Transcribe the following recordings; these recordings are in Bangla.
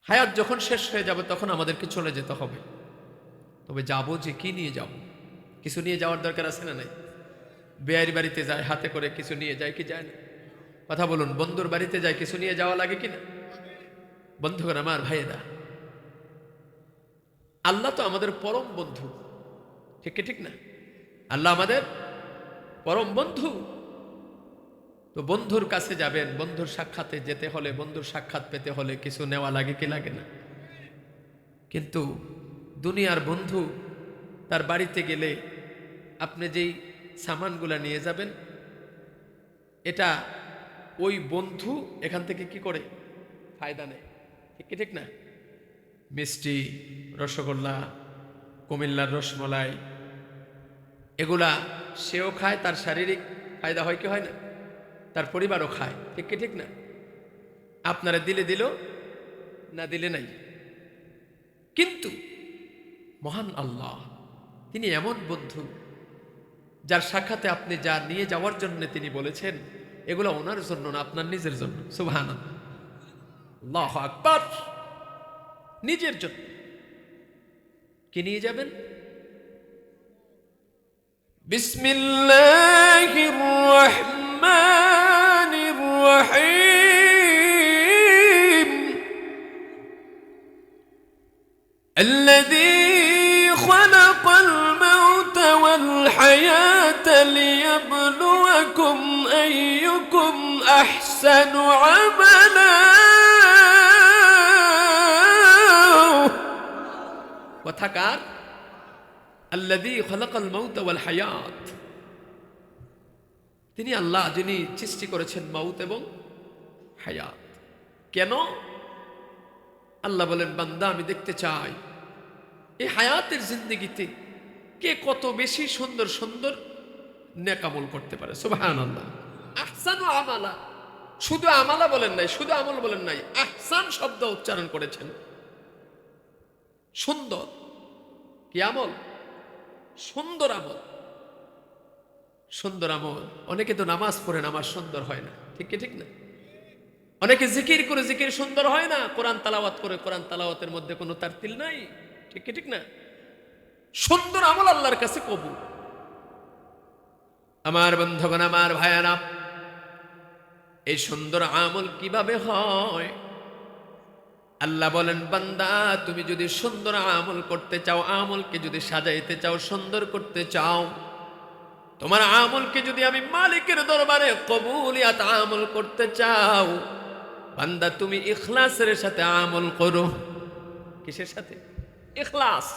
হায়াত যখন শেষ হয়ে যাবে তখন আমাদেরকে চলে যেতে হবে। তবে যাব যে কি নিয়ে যাব? কিছু নিয়ে যাওয়ার দরকার আছে না নাই? বেয়ার বাড়িতে যায় হাতে করে কিছু নিয়ে যায় কি যায় না? কথা বলুন। বন্ধুর বাড়িতে যায় কিছু নিয়ে যাওয়া লাগে কিনা? বন্ধুগণ আমার, ভাইয়েরা, আল্লাহ তো আমাদের পরম বন্ধু, ঠিক কি ঠিক না? আল্লাহ আমাদের পরম বন্ধু। তো বন্ধুর কাছে যাবেন, বন্ধুর সাক্ষাতে যেতে হলে, বন্ধুর সাক্ষাৎ পেতে হলে কিছু নেওয়া লাগে কি লাগে না? কিন্তু দুনিয়ার বন্ধু, তার বাড়িতে গেলে আপনি যেই সামানগুলা নিয়ে যাবেন, এটা ওই বন্ধু এখান থেকে কি করে ফায়দা নেয়, ঠিক কি ঠিক না? মিষ্টি, রসগোল্লা, কুমিল্লার রসমলাই, এগুলা সেও খায়, তার শারীরিক ফায়দা হয় কি হয় না? তার পরিবারও খায়, ঠিক কি ঠিক না? আপনারা দিলে দিল, না দিলে নাই। কিন্তু মহান আল্লাহ, তিনি এমন বন্ধু যার সাক্ষাতে আপনি যা নিয়ে যাওয়ার জন্য তিনি বলেছেন, এগুলো ওনার জন্য না, আপনার নিজের জন্য। সুবহানাল্লাহ, আল্লাহু আকবার। নিজের জন্য কি নিয়ে যাবেন? বিসমিল্লাহির রহমানির রহিম। الذي خلق الموت والحياة ليبلوكم أيكم أحسن عملا। কথাকার الذي خلق الموت والحياة, তিনি আল্লাহ যিনি সৃষ্টি করেছেন মাউত এবং হায়াত। কেন? আল্লাহ বলেন, বান্দা আমি দেখতে চাই এই হায়াতের জিন্দেগিতে কে কত বেশি সুন্দর সুন্দর নেক আমল করতে পারে। সুবহানাল্লাহ। আহসানু আমালা, শুধু আমালা বলেন নাই, শুধু আমল বলেন নাই, আহসান শব্দ উচ্চারণ করেছেন। সুন্দর কি আমল? সুন্দর আমল। সুন্দর আমল। অনেকে তো নামাজ পড়ে নামাজ সুন্দর হয় না, ঠিক কি ঠিক না? অনেকে জিকির করে জিকির সুন্দর হয় না, কোরআন তালাওয়াত করে কোরআন তালাওয়াতের মধ্যে কোনো তারতিল নাই, ঠিক কি ঠিক না? সুন্দর আমল আল্লাহর কাছে কবুল। আমার বন্ধুগণ, আমার ভাইয়ারা, এই সুন্দর আমল কিভাবে হয়? আল্লাহ বলেন, বান্দা তুমি যদি সুন্দর আমল করতে চাও, আমলকে যদি সাজাইতে চাও, সুন্দর করতে চাও, তোমার আমলকে যদি আমি মালিকের দরবারে কবুলিয়াত আমল করতে চাও, বান্দা তুমি ইখলাসের সাথে আমল করো। কিসের সাথে? ইখলাস।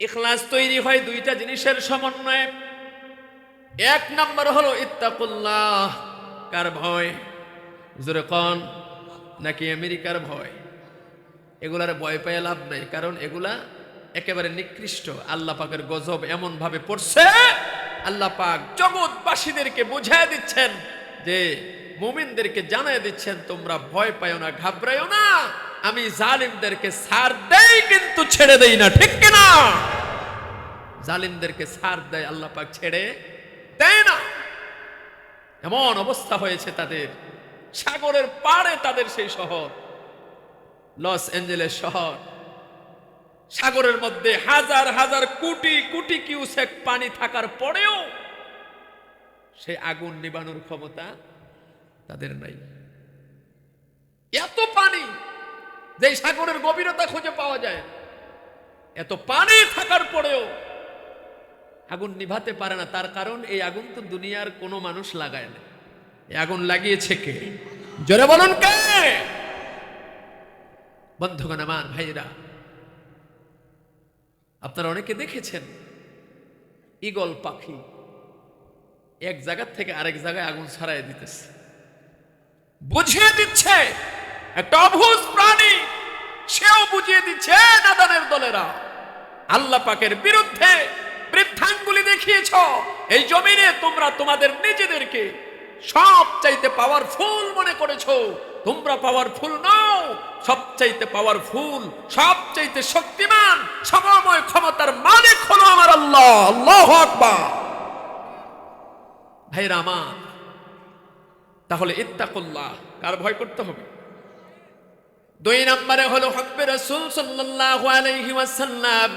ইখলাস তৈরি হয় দুইটা জিনিসের সমন্বয়ে। এক নাম্বার হলো ইত্তাকুল্লাহ। কার ভয়? জোরে কোন? নাকি আমেরিকার ভয়? এগুলার ভয় পেয়ে লাভ নাই, কারণ এগুলা একেবারে নিকৃষ্ট। আল্লাহ পাকের গজব এমন ভাবে পড়ছে, আল্লাহ পাক জগৎবাসীদেরকে বুঝায় দিচ্ছেন, যে মুমিনদেরকে জানায় দিচ্ছেন, তোমরা ভয় পাও না, ঘাবড়ায়ও না, আমি জালিমদেরকে ছাড় দেই কিন্তু ছেড়ে দেই না, ঠিক কিনা? জালিমদেরকে ছাড় দেয়, আল্লাহ পাক ছেড়ে দেয় না। এমন অবস্থা হয়েছে তাদের, সাগরের পাড়ে তাদের সেই শহর লস অ্যাঞ্জেলেস শহর, সাগরের মধ্যে হাজার হাজার কোটি কোটি কিউসেক পানি থাকার পরেও সেই আগুন নিবানোর ক্ষমতা তাদের নাই। এত পানি, যে সাগরের গভীরতা খুঁজে পাওয়া যায়, এত পানি থাকার পরেও আগুন নিভাতে পারে না। তার কারণ এই আগুন তো দুনিয়ার কোনো মানুষ লাগায় না, এই আগুন লাগিয়েছে কে? জোরে বলুন কে? বন্ধুগণ আমার, ভাইরা, আপনারা অনেকে দেখেছেন ঈগল পাখি এক জায়গা থেকে আরেক জায়গায় আগুন ছড়াই দিতেছে, বুঝিয়ে দিচ্ছে। একটা অবুঝ প্রাণী, সেও বুঝিয়ে দিচ্ছে নাদানের দলেরা, আল্লাহ পাকের বিরুদ্ধে বৃদ্ধাঙ্গুলি দেখিয়েছ। এই জমিনে তোমরা তোমাদের নিজেদেরকে সবচাইতে পাওয়ারফুল মনে করেছো। তোমরা পাওয়ারফুল নও, সবচাইতে পাওয়ারফুল, সবচাইতে শক্তিমান, সমময় ক্ষমতার মালিক হলো আমার আল্লাহ। আল্লাহু আকবার। ভাইরা আমার, তাহলে ইত্তাকুল্লাহ, কার ভয় করতে হবে? দুই নম্বরে হলো হুব্বে রাসূল সাল্লাল্লাহু আলাইহি ওয়াসাল্লাম,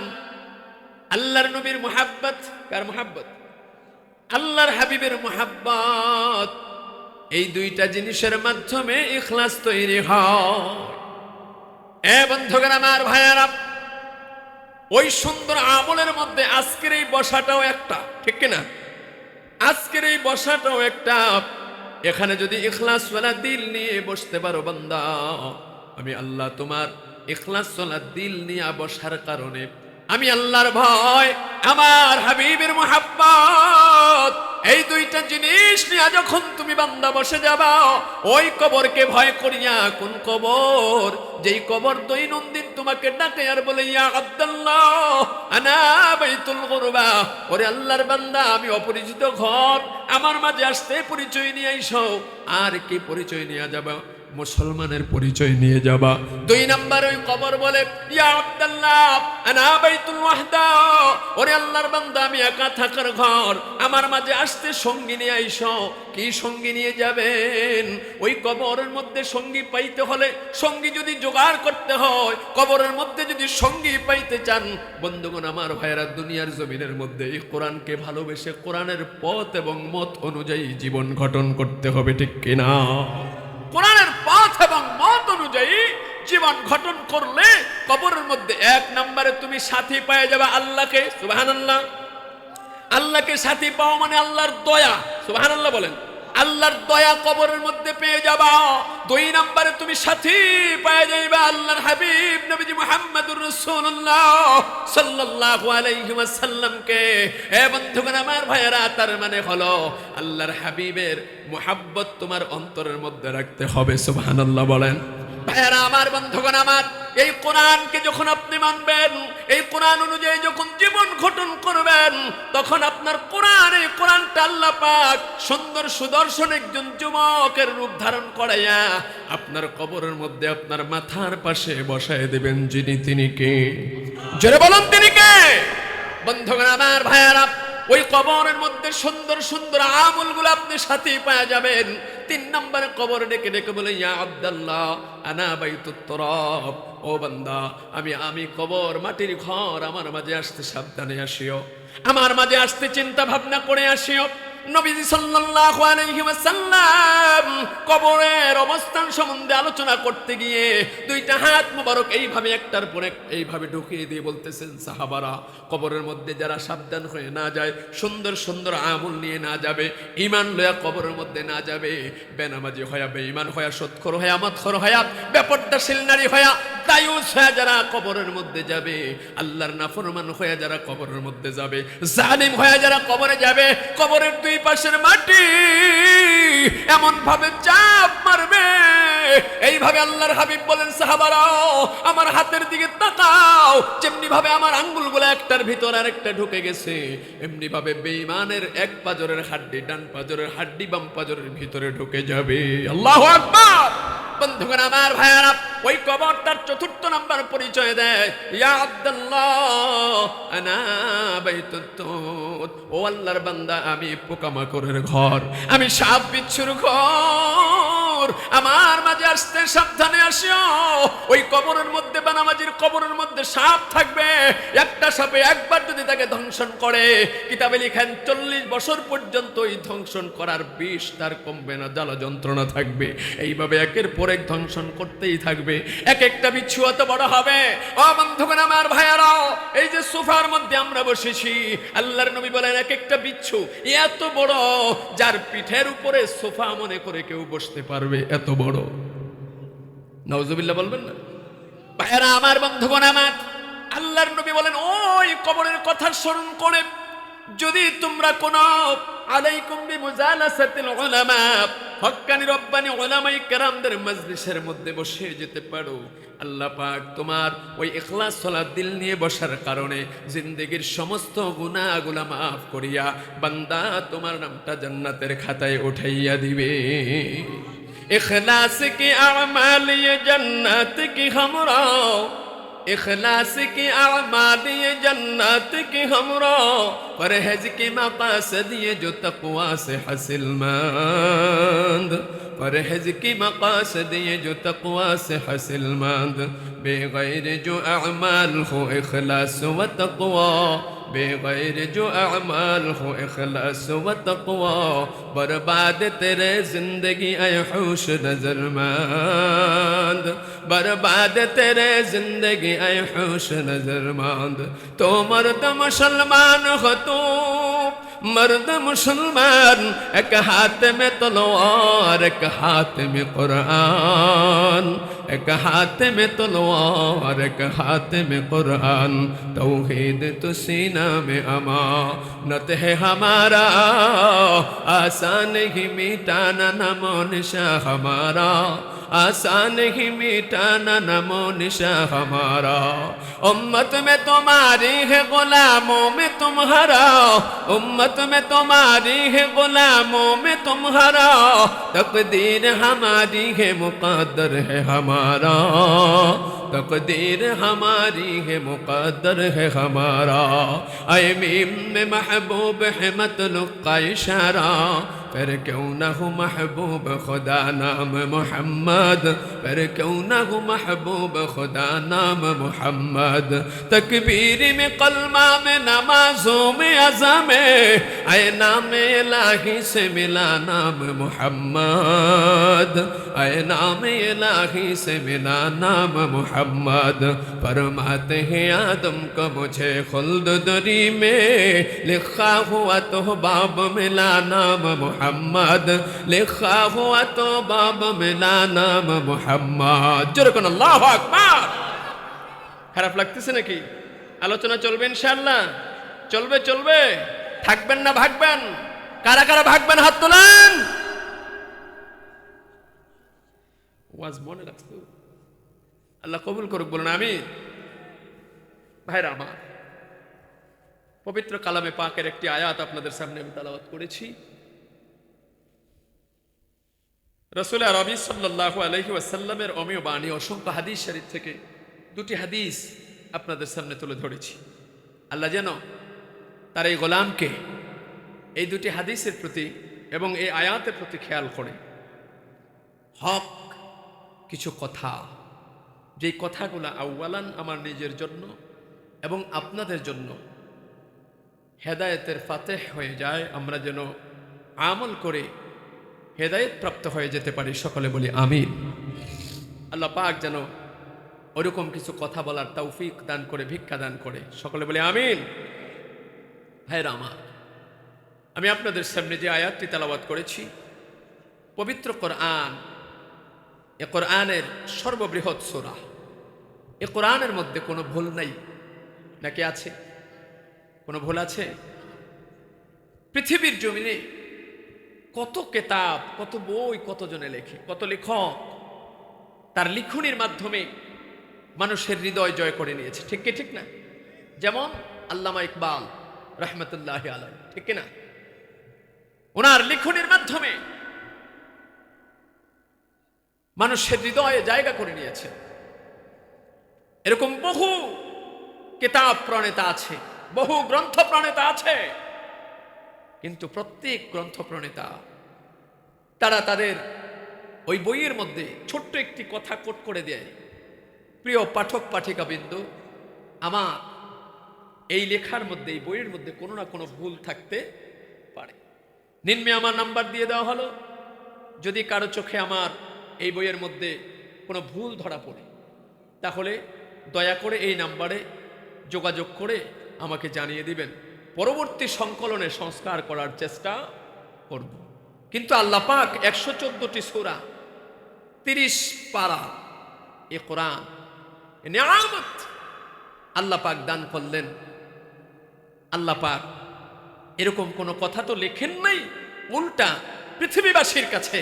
আল্লাহর নবীর মুহাব্বত। কার মুহাব্বত? আল্লাহর হাবিবের মুহাব্বত। এই দুইটা জিনিসের মাধ্যমে ইখলাস তৈরি হয়। বন্ধুগণ আমার, ভাইয়ারা, ওই সুন্দর আমলের মধ্যে আজকের এই বসাটাও একটা, ঠিক কিনা? আজকের এই বসাটাও একটা। এখানে যদি ইখলাস ওয়ালা দিল নিয়ে বসতে পারো বান্দা, আমি আল্লাহ তোমার ইখলাস ওয়ালা দিল নিয়ে বসার কারণে আমি আল্লাহর ভয়, আমার হাবিবের মুহাব্বত, এই দুইটা জিনিস নিয়ে যখন তুমি বান্দা বসে যাবা, ওই কবরকে ভয় করিয়া। কোন কবর? যেই কবর দৈনন্দিন তোমাকে ডাকে আর বলে, ইয়া আব্দুল্লাহ আনা বাইতুল গুরবা, ওরে আল্লাহর বান্দা, আমি অপরিচিত ঘর, আমার মাঝে আসতে পরিচয় নিয়ে আইসো। আর কি পরিচয় নিয়ে যাবা? মুসলমানের পরিচয় নিয়ে যাবা। দুই নাম্বার ওই কবর বলে, ইয়া আব্দুল্লাহ আনা বাইতুল ওয়াহদা, ওরে আল্লাহর বান্দা, আমি একা থাকার ঘর, আমার মাঝে আসতে সঙ্গী নিয়ে আইসো। কি সঙ্গী নিয়ে যাবেন? ওই কবরের মধ্যে সঙ্গী পাইতে হলে, সঙ্গী যদি জোগাড় করতে হয়, কবরের মধ্যে যদি সঙ্গী পাইতে চান, বন্ধুগণ আমার, ভাইয়েরা, দুনিয়ার জমিনের মধ্যে এই কোরআনকে ভালোবেসে কোরআনের পথ এবং মত অনুযায়ী জীবন গঠন করতে হবে, ঠিক কিনা? কোরআনের পথ এবং মত অনুযায়ী জীবন গঠন করলে কবরের মধ্যে এক নম্বরে তুমি সাথী পেয়ে যাবে আল্লাহকে। সুবহানাল্লাহ। আল্লাহকে সাথী পাও মানে আল্লাহর দয়া। সুবহানাল্লাহ বলেন। আল্লাহর দয়া কবরের মধ্যে পেয়ে যাবা। দুই নম্বরে তুমি সাথী পেয়ে যাইবা আল্লাহর হাবিব নবীজি মুহাম্মদুর রাসূলুল্লাহ সাল্লাল্লাহু আলাইহি ওয়াসাল্লামকে। বন্ধুগণ আমার, ভাইয়েরা, তার মানে হলো আল্লাহর হাবিবের মুহাব্বত তোমার অন্তরের মধ্যে রাখতে হবে। সুবহানাল্লাহ বলেন। ভাইয়েরা আমার, বন্ধুগণ আমার, এই কোরআনকে যখন আপনি মানবেন, এই কোরআন অনুযায়ী যখন জীবন গঠন করবেন, তখন আপনার কোরআন, এই কোরআনটা আল্লাহ পাক সুন্দর সুদর্শন একজন যুবকের রূপ ধারণ করাইয়া আপনার কবরের মধ্যে আপনার মাথার পাশে বসায় দেবেন। যিনি, তিনি কে? জোরে বলুন, তিনি কে? বন্ধুগণ আমার, ভাইয়েরা, ওই কবরের মধ্যে সুন্দর সুন্দর আমলগুলো আপনি সাথে পাওয়া যাবেন। তিন নম্বরে কবর ডেকে ডেকে বলে, ইয়া আব্দুল্লাহ আনা বাইতুত তুরাব, ও বান্দা, আমি কবর, মাটির ঘর, আমার মাঝে আসতে সাবধানে আসিও, আমার মাঝে আসতে চিন্তা ভাবনা করে আসিও। নবীজি সাল্লাল্লাহু আলাইহি ওয়াসাল্লাম কবরের অবস্থান সম্বন্ধে আলোচনা করতে গিয়ে দুইটা হাত মোবারক এইভাবে একটার পর এক এইভাবে ঢুকিয়ে দিয়ে বলতেছেন, সাহাবারা, কবরের মধ্যে যারা সাবধান হয়ে না যায়, সুন্দর সুন্দর আমল নিয়ে না যাবে, ঈমান লয়া কবরের মধ্যে না যাবে, বেনামাজি হয়া, বেঈমান হয়া, সৎখর হয়া, মদখর হয়া, বেপর্দাশীল নারী হয়া, দায়ুস হয়া যারা কবরের মধ্যে যাবে, আল্লাহর নাফরমান হয়া যারা কবরের মধ্যে যাবে, জালিম হয়া যারা কবরে যাবে, কবরের দুই পাশের মাটি এমন ভাবে চাপ মারবে, এইভাবে আল্লাহর হাবিব বলেন, সাহাবারা, আমার হাতের দিকে তাকাও, যেমনি ভাবে আমার আঙ্গুলগুলো একটার ভিতর আরেকটা ঢুকে গেছে, এমনি ভাবে বেঈমানের এক পাজরের হাড্ডি ডান পাজরের হাড্ডি বাম পাজরের ভিতরে ঢুকে যাবে। আল্লাহু আকবার। বন্ধুগণ আমার, ভাইয়ারা, ওই কবর তার চতুর্থ নাম্বার পরিচয় দেয়, ইয়া আব্দুল্লাহ আনা বাইতুত তুত, ও আল্লাহর বান্দা, আমি পোকামাকড়ের ঘর, আমি সাপ বিচ্ছুর ঘর, আমার মাঝে আসতে সাবধানে আসিও। ওই কবরের মধ্যে, বেনামাজির কবরের মধ্যে সাপ থাকবে, একটা সাপে একবার যদি তাকে ধ্বংসন করে, কিতাবে লিখেন 40 বছর পর্যন্ত ওই ধ্বংসন করার বিষ তার কমবে না, জ্বালা যন্ত্রণা থাকবে। এইভাবে একের পর এক ধ্বংসন করতেই থাকবে, এক একটা বিচ্ছু এত বড় হবে। ও বন্ধুগণ আমার, ভাইয়ারাও, এই যে সোফার মধ্যে আমরা বসেছি, আল্লাহর নবী বলেন, এক একটা বিচ্ছু এত বড়, যার পিঠের উপরে সোফা মনে করে কেউ বসতে পারবে, এত বড়। নাউজুবিল্লাহ বলবেন না? ভাইয়ারা আমার, বন্ধুগণ আমার, আল্লাহর নবী বলেন, ওই কবরের কথা স্মরণ করে যদি তোমরা কোন আলাইকুম বিমুজালাসাতিল উলামা, হক্কানি রব্বানি উলামায়ে কেরামদের মজলিসের মধ্যে বসে যেতে পারো, আল্লাহ পাক তোমার ওই ইখলাস সালাত দিল নিয়ে বসার কারণে জিন্দেগীর সমস্ত গুনাহগুলো মাফ করিয়া বান্দা তোমার নামটা জান্নাতের খাতায় উঠাইয়া দিবে। इखलास की अमाल ये जन्नत की हमरा, इखलास की अमाल ये जन्नत की हमरा, परहेज की मकासद ये जो तक़वा से हासिल मंद, परहेज की मकासद ये जो तक़वा से हासिल मंद बेगैर जो अमाल हो इखलास व तक़वा बेगैर जो अमाल हो इखलास व तक़वा बर्बाद तेरे जिंदगी ऐ होश नज़रमंद बर्बाद तेरे जिंदगी ऐ होश नज़रमंद तो मर्द मुसलमान हो तू मर्द मुसलमान एक हाथ में तलवार एक हाथ में कुरान एक हाथ में तलवार एक हाथ में कुरान तौहीद तो सीना में अमानत है हमारा आसान ही मिटाना नमो निशा हमारा आसान ही मिटाना नमो निशा हमारा उम्मत में तुम्हारी है गुलामों में तुम्हारा उम्मत में तुम्हारी है गुलामों में तुम्हारा तकदीर हमारी है मुक़द्दर है हमारा तकदीर हमारी है मुक़द्दर है हमारा ऐ मीम में महबूब है मतलुक का इशारा फिर क्यों न हो महबूब खुदा नाम मोहम्मद फिर क्यों न हो महबूब खुदा नाम मोहम्मद तकबीर में कलमा में नमाजों में अज़ा में ऐ नाम इलाही से मिला नाम मोहम्मद ऐ नाम इलाही से मिला नाम मोहम्मद फरमाते हैं आदम को मुझे खुल्द दरी में लिखा हुआ तो बाब मिला नाम मोहम्मद लिखा हुआ तो बाब मिला नाम मोहम्मद जोरकन अल्लाहु আকবার খারাপ লাগতেছে নাকি আলোচনা চলবে ইনশাআল্লাহ চলবে চলবে থাকবেন না ভাগবেন কারা কারা ভাগবেন হাত তোলেন ওয়াজ মনে রাখছো আল্লাহ কবুল করুক বলুন আমিন ভাইরা আমার পবিত্র কালামে পাকের একটি আয়াত আপনাদের সামনে আমি তেলাওয়াত করেছি রাসূল আরবি সাল্লাল্লাহু আলাইহি ওয়াসাল্লামের অমীয় বাণী অসংখ্য হাদিস শরীফ থেকে দুটি হাদিস আপনাদের সামনে তুলে ধরেছি আল্লাহ যেন তার এই গোলামকে এই দুটি হাদিসের প্রতি এবং এই আয়াতের প্রতি খেয়াল করে হক কিছু কথা যেই কথাগুলো আউয়ালান আমার নিজের জন্য এবং আপনাদের জন্য হেদায়েতের ফাতেহ হয়ে যায় আমরা যেন আমল করে হেদায়েত প্রাপ্ত হয়ে যেতে পারি সকলে বলি আমিন আল্লাহ পাক যেন ওরকম কিছু কথা বলার তৌফিক দান করে ভিক্ষা দান করে সকলে বলি আমিন ভাইরা আমার আমি আপনাদের সামনে যে আয়াতটি তেলাওয়াত করেছি পবিত্র কোরআন এ কোরআনের সর্ববৃহৎ সূরা এ কোরআনের মধ্যে কোনো ভুল নাই নাকি আছে কোনো ভুল আছে পৃথিবীর জমিনে কত কিতাব কত বই কতজনে লেখে কত লেখক তার লিখনির মাধ্যমে মানুষের হৃদয় জয় করে নিয়েছে ঠিক কি ঠিক না যেমন আল্লামা ইকবাল রাহমাতুল্লাহি আলাইহি ঠিক কি না ওনার লিখনির মাধ্যমে মানুষের হৃদয়ে জায়গা করে নিয়েছে এরকম বহু কিতাব প্রণেতা আছে বহু গ্রন্থ প্রণেতা আছে কিন্তু প্রত্যেক গ্রন্থ প্রণেতা তারা তাদের ওই বইয়ের মধ্যে ছোট্ট একটি কথা কোট করে দেয় প্রিয় পাঠক পাঠিকা বিন্দু আমার এই লেখার মধ্যে এই বইয়ের মধ্যে কোনো না কোনো ভুল থাকতে পারে নিম্নে আমার নাম্বার দিয়ে দেওয়া হলো যদি কারো চোখে আমার এই বইয়ের মধ্যে কোনো ভুল ধরা পড়ে তাহলে দয়া করে এই নাম্বারে যোগাযোগ করে আমাকে জানিয়ে দিবেন পরবর্তী সংকলনে সংস্কার করার চেষ্টা করব কিন্তু আল্লাহ পাক 114টি সূরা 30 পারা এই কোরআন এই নিয়ামত আল্লাহ পাক দান করলেন আল্লাহ পাক এরকম কোনো কথা তো লেখেন নাই উল্টা পৃথিবীবাসীর কাছে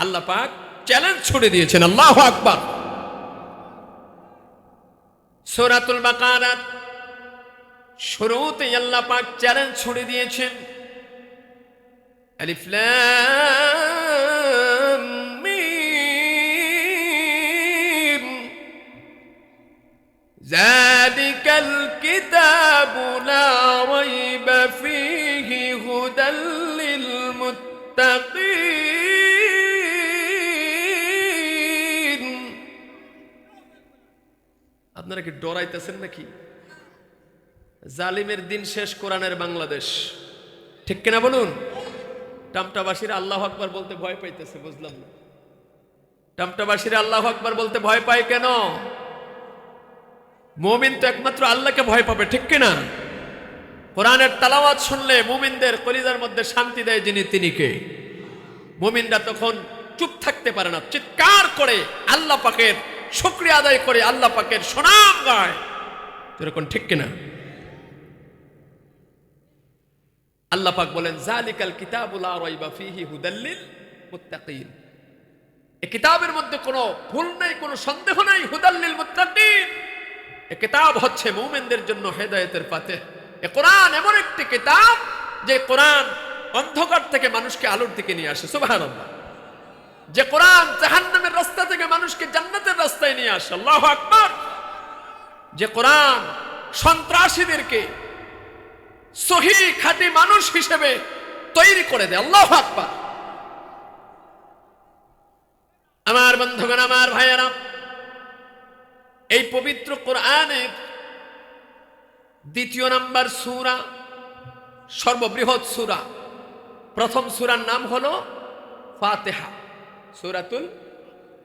আল্লাহ পাক চ্যালেঞ্জ ছুড়ে দিয়েছেন আল্লাহু আকবার সূরাতুল বাকারা শুরুতে আল্লাহ পাক চ্যালেঞ্জ ছুড়ে দিয়েছেন আলিফ লাম মিম যালিকাল কিতাবু লা রাইবা ফীহি হুদাল লিল মুত্তাকিন আপনারা কি ডরাইতেছেন নাকি? জালিমের দিন শেষ, কোরআনের বাংলাদেশ, ঠিক কিনা বলুন? টামটাবাসীরা আল্লাহু আকবার বলতে ভয় পাইতেছে, বুঝলাম না। টামটাবাসীরা আল্লাহু আকবার বলতে ভয় পায় কেন? মুমিন তো একমাত্র আল্লাহকে ভয় পাবে, ঠিক কিনা? কোরআনের তেলাওয়াত শুনলে মুমিনদের কলিজার মধ্যে শান্তি দেয় যিনি, তিনি কে? মুমিনরা তখন চুপ থাকতে পারে না, চিৎকার করে আল্লাহ পাকের শুকরিয়া আদায় করে আল্লাহ পাকের সুনাম গায়, এরকম ঠিক কিনা? আল্লাহ পাক বলেন যালিকাল কিতাবু লা রাইবা ফীহি হুদাল লিল মুত্তাকিন, এই কিতাবের মধ্যে কোনো ভুল নাই, কোনো সন্দেহ নাই। হুদাল লিল মুত্তাকিন, এই কিতাব হচ্ছে মুমিনদের জন্য হেদায়েতের ফাতেহ। এই কোরআন এমন একটি কিতাব যে কোরআন অন্ধকার থেকে মানুষকে আলোর দিকে নিয়ে আসে, সুবহানাল্লাহ। যে কোরআন জাহান্নামের রাস্তা থেকে মানুষকে জান্নাতের রাস্তায় নিয়ে আসে, আল্লাহু আকবার। যে কোরআন সন্ত্রাসীদেরকে সহি খাঁটি মানুষ হিসেবে তৈরি করে দেয়, আল্লাহু আকবার। আমার বন্ধুগণ, আমার ভাইয়েরা, এই পবিত্র কোরআনের দ্বিতীয় নাম্বার সূরা, সর্ববৃহৎ সূরা, প্রথম সূরার নাম হলো ফাতিহা, সূরাতুল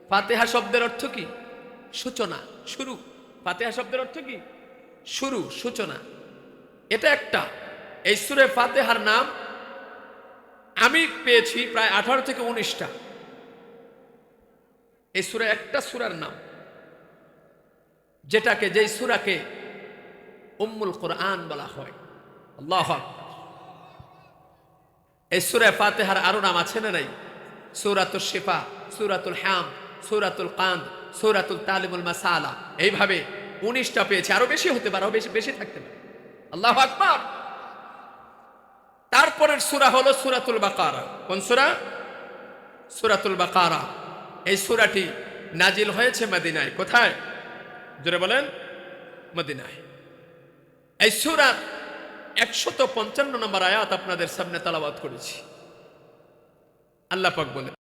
ফাতিহা। শব্দের অর্থ কি? সূচনা, শুরু। ফাতিহা শব্দের অর্থ কি? শুরু, সূচনা। এটা একটা, এই সূরা ফাতিহার নাম আমি পেয়েছি প্রায় 18 থেকে 19টা। এই সূরা একটা সূরার নাম, যেটাকে, যেই সূরাকে উম্মুল কোরআন বলা হয়, আল্লাহু আকবার। এই সূরা ফাতিহার আরো নাম আছে না নাই? সূরাতুল শিফা, সূরাতুল হাম, সূরাতুল কান্দ, সূরাতুল তালিমুল মাসালা, এইভাবে 19টা পেয়েছে। আরো বেশি হতে পারে, আরো বেশি থাকতে পারে, আল্লাহু আকবার। তারপরের সূরা হলো সূরাতুল বাকারা। কোন সূরা? সূরাতুল বাকারা। এই সূরাটি নাজিল হয়েছে মদিনায়। কোথায়? জোরে বলেন। মদিনায়। এই সূরার 155 নম্বর আয়াত আপনাদের সামনে তেলাওয়াত করেছি। আল্লাহ পাক বলেন,